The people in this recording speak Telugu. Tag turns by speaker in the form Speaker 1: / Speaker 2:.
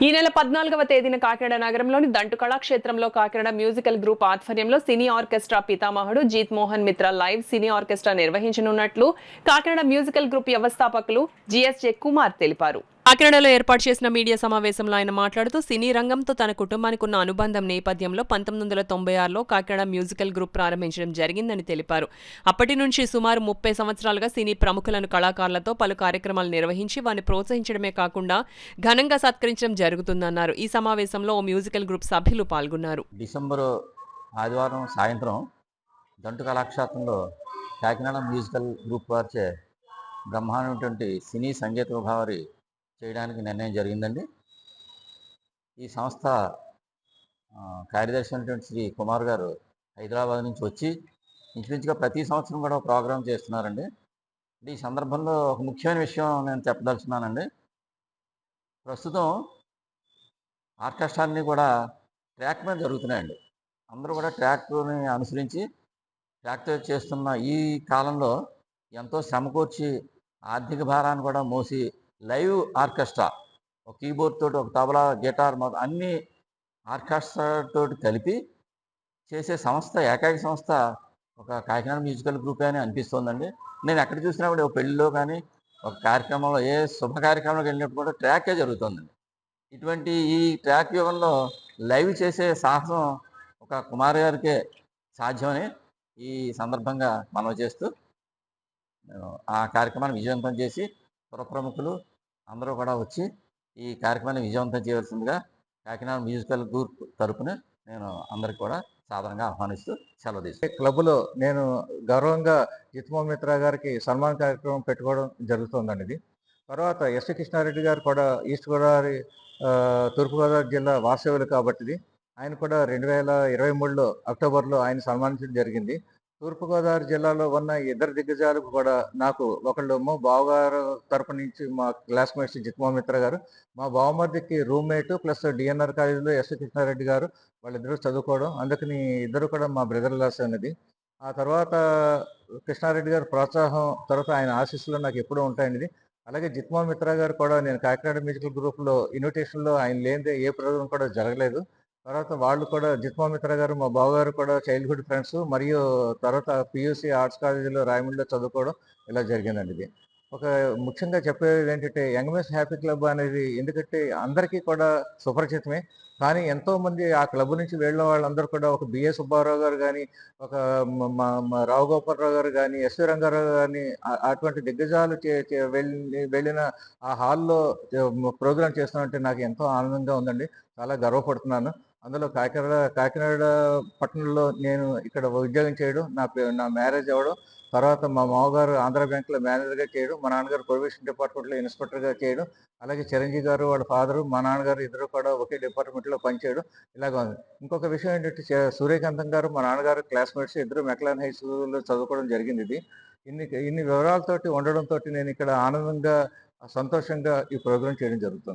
Speaker 1: ఈ నెల 14వ తేదీన కాకినాడ నగరంలోని దంటు కళాక్షేత్రంలో కాకినాడ మ్యూజికల్ గ్రూప్ ఆధ్వర్యంలో సినీ ఆర్కెస్ట్రా పితామహుడు జీత్ మోహన్ మిత్ర లైవ్ సినీ ఆర్కెస్ట్రా నిర్వహించనున్నట్లు కాకినాడ మ్యూజికల్ గ్రూప్ వ్యవస్థాపకులు జిఎస్జే కుమార్ తెలిపారు. కాకినాడలో ఏర్పాటు చేసిన మీడియా సమావేశంలో ఆయన మాట్లాడుతూ సినీ రంగంతో తన కుటుంబానికి ఉన్న అనుబంధం నేపథ్యంలో 1996లో కాకినాడ మ్యూజికల్ గ్రూప్ ప్రారంభించడం జరిగిందని తెలిపారు. అప్పటి నుంచి సుమారు 30 సంవత్సరాలుగా సినీ ప్రముఖులను కళాకారులతో పలు కార్యక్రమాలు నిర్వహించి వారిని ప్రోత్సహించడమే కాకుండా ఘనంగా సత్కరించడం జరుగుతుందన్నారు. ఈ సమావేశంలో ఓ మ్యూజికల్ గ్రూప్ సభ్యులు పాల్గొన్నారు.
Speaker 2: డిసెంబర్ ఆదివారం సాయంత్రం దంటు కళాక్షేత్రంలో కాకినాడ మ్యూజికల్ గ్రూప్ వారిచే బ్రహ్మాండమైనటువంటి సినీ సంగీత విభావరి చేయడానికి నిర్ణయం జరిగిందండి. ఈ సంస్థ కార్యదర్శి అయినటువంటి శ్రీ కుమార్ గారు హైదరాబాద్ నుంచి వచ్చి ఇంచుమించుగా ప్రతి సంవత్సరం కూడా ప్రోగ్రాం చేస్తున్నారండి. ఈ సందర్భంలో ఒక ముఖ్యమైన విషయం నేను చెప్పదలుచున్నానండి. ప్రస్తుతం ఆర్కెస్ట్రాన్ని కూడా ట్రాక్ మీద జరుగుతున్నాయండి. అందరూ కూడా ట్రాక్ని అనుసరించి ట్రాక్తో చేస్తున్న ఈ కాలంలో ఎంతో శ్రమకూర్చి ఆర్థిక భారాన్ని కూడా మోసి లైవ్ ఆర్కెస్ట్రా ఒక కీబోర్డ్ తోటి ఒక తబలా గిటార్ మొదలు అన్ని ఆర్కెస్ట్రా తోటి కలిపి చేసే సంస్థ ఏకైక సంస్థ ఒక కాకినాడ మ్యూజికల్ గ్రూప్ అని అనిపిస్తోందండి. నేను ఎక్కడ చూసినా కూడా ఒక పెళ్ళిలో కానీ ఒక కార్యక్రమంలో ఏ శుభ కార్యక్రమంలోకి వెళ్ళినప్పుడు కూడా ట్రాకే జరుగుతుందండి. ఇటువంటి ఈ ట్రాక్ యుగంలో లైవ్ చేసే సాహసం ఒక కుమార్ గారికే సాధ్యమని ఈ సందర్భంగా మనవి చేస్తూ ఆ కార్యక్రమాన్ని విజయవంతం చేసి పురప్రముఖులు అందరూ కూడా వచ్చి ఈ కార్యక్రమాన్ని విజయవంతం చేయవలసిందిగా కాకినాడ మ్యూజికల్ గ్రూప్ తరపున నేను అందరికి కూడా సాధారణంగా ఆహ్వానిస్తూ సెలవు తీసుకుంటాను.
Speaker 3: క్లబ్లో నేను గౌరవంగా జిత్ మోహన్ మిత్ర గారికి సన్మాన కార్యక్రమం పెట్టుకోవడం జరుగుతుందండి. ఇది తర్వాత ఎస్వి కృష్ణారెడ్డి గారు కూడా ఈస్ట్ గోదావరి తూర్పుగోదావరి జిల్లా వాస్తవ్యులు కాబట్టి ఆయన కూడా 2023లో అక్టోబర్లో ఆయన సన్మానించడం జరిగింది. తూర్పుగోదావరి జిల్లాలో ఉన్న ఇద్దరు దిగ్గజాలకు కూడా నాకు ఒకళ్ళేమో బావగారు తరపు నుంచి మా క్లాస్మేట్స్ జిత్ మోహన్ మిత్ర గారు, మా బావమరిదికి రూమ్మేట్ ప్లస్ డిఎన్ఆర్ కాలేజీలో ఎస్వి కృష్ణారెడ్డి గారు వాళ్ళిద్దరూ చదువుకోవడం, అందుకని ఇద్దరు కూడా మా బ్రదర్ లాస్ అనేది. ఆ తర్వాత కృష్ణారెడ్డి గారు ప్రోత్సాహం తర్వాత ఆయన ఆశీస్సులు నాకు ఎప్పుడూ ఉంటాయండి. అలాగే జిత్ మోహన్ మిత్ర గారు కూడా నేను కాకినాడ మ్యూజికల్ గ్రూప్లో ఇన్విటేషన్లో ఆయన లేనిదే ఏ ప్రోగ్రాం కూడా జరగలేదు. తర్వాత వాళ్ళు కూడా జిత్ మోహన్ మిత్ర గారు మా బావగారు కూడా చైల్డ్హుడ్ ఫ్రెండ్స్, మరియు తర్వాత పియూసీ ఆర్ట్స్ కాలేజీలో రాయమండ్రిలో చదువుకోవడం ఇలా జరిగిందండి. ఇది ఒక ముఖ్యంగా చెప్పేది ఏంటంటే యంగ్ మెన్స్ హ్యాపీ క్లబ్ అనేది ఎందుకంటే అందరికీ కూడా సుపరిచితమే. కానీ ఎంతోమంది ఆ క్లబ్ నుంచి వెళ్ళిన వాళ్ళందరూ కూడా ఒక బిఏ సుబ్బారావు గారు కానీ, ఒక రావు గోపాలరావు గారు కానీ, ఎస్వి రంగారావు కానీ అటువంటి దిగ్గజాలు వెళ్ళిన ఆ హాల్లో ప్రోగ్రాం చేస్తున్నట్టే నాకు ఎంతో ఆనందంగా ఉందండి. చాలా గర్వపడుతున్నాను. అందులో కాకినాడ పట్టణంలో నేను ఇక్కడ ఉద్యోగం చేయడం, నా మ్యారేజ్ అవ్వడం, తర్వాత మా మామగారు ఆంధ్ర బ్యాంక్లో మేనేజర్గా చేయడం, మా నాన్నగారు ప్రొవిషన్ డిపార్ట్మెంట్లో ఇన్స్పెక్టర్గా చేయడం, అలాగే చిరంజీవి గారు వాళ్ళ ఫాదరు మా నాన్నగారు ఇద్దరు కూడా ఒకే డిపార్ట్మెంట్లో పనిచేయడం ఇలాగ ఉంది. ఇంకొక విషయం ఏంటంటే సూర్యకాంతం గారు మా నాన్నగారు క్లాస్మేట్స్, ఇద్దరు మెక్లాన్ హై స్కూల్లో చదువుకోవడం జరిగింది. ఇది ఇన్ని వివరాలతోటి ఉండడంతో నేను ఇక్కడ ఆనందంగా సంతోషంగా ఈ ప్రోగ్రాం చేయడం జరుగుతుంది.